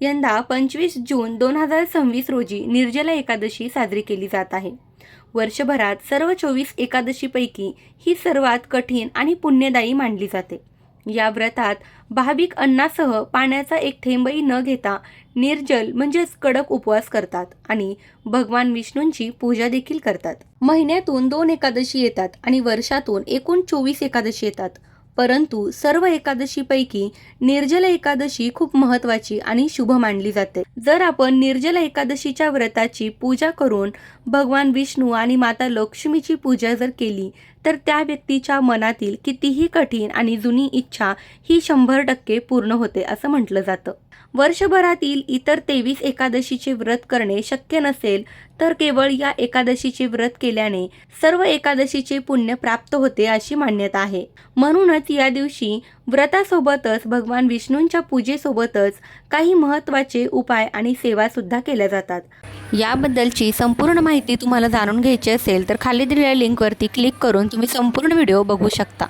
यंदा 25 जून 2026 रोजी निर्जला एकादशी साजरी केली जात आहे. वर्षभरात सर्व 24 एकादशीपैकी ही सर्वात कठीण आणि पुण्यदायी मानली जाते. या व्रतात भाविक अन्नासह पाण्याचा एक थेंबही न घेता निर्जल म्हणजेच कडक उपवास करतात आणि भगवान विष्णूंची पूजा देखील करतात. महिन्यातून 2 एकादशी येतात आणि वर्षातून एकूण 24 एकादशी येतात. परंतु सर्व एकादशीपैकी निर्जला एकादशी खूप महत्त्वाची आणि शुभ मानली जाते. जर आपण निर्जला एकादशीच्या व्रताची पूजा करून भगवान विष्णू आणि माता लक्ष्मीची पूजा जर केली तर त्या व्यक्तीच्या मनातील कितीही कठीण आणि जुनी इच्छा ही 100% पूर्ण होते असं म्हटलं जातं. वर्षभरातील इतर 23 एकादशीचे व्रत करणे शक्य नसेल तर केवळ या एकादशीचे व्रत केल्याने सर्व एकादशीचे पुण्य प्राप्त होते अशी मान्यता आहे. म्हणूनच या दिवशी व्रतासोबतच भगवान विष्णूंच्या पूजेसोबतच काही महत्त्वाचे उपाय आणि सेवा सुद्धा केल्या जातात. याबद्दलची संपूर्ण माहिती तुम्हाला जाणून घ्यायची असेल तर खाली दिलेल्या लिंकवरती क्लिक करून तुम्ही संपूर्ण व्हिडिओ बघू शकता.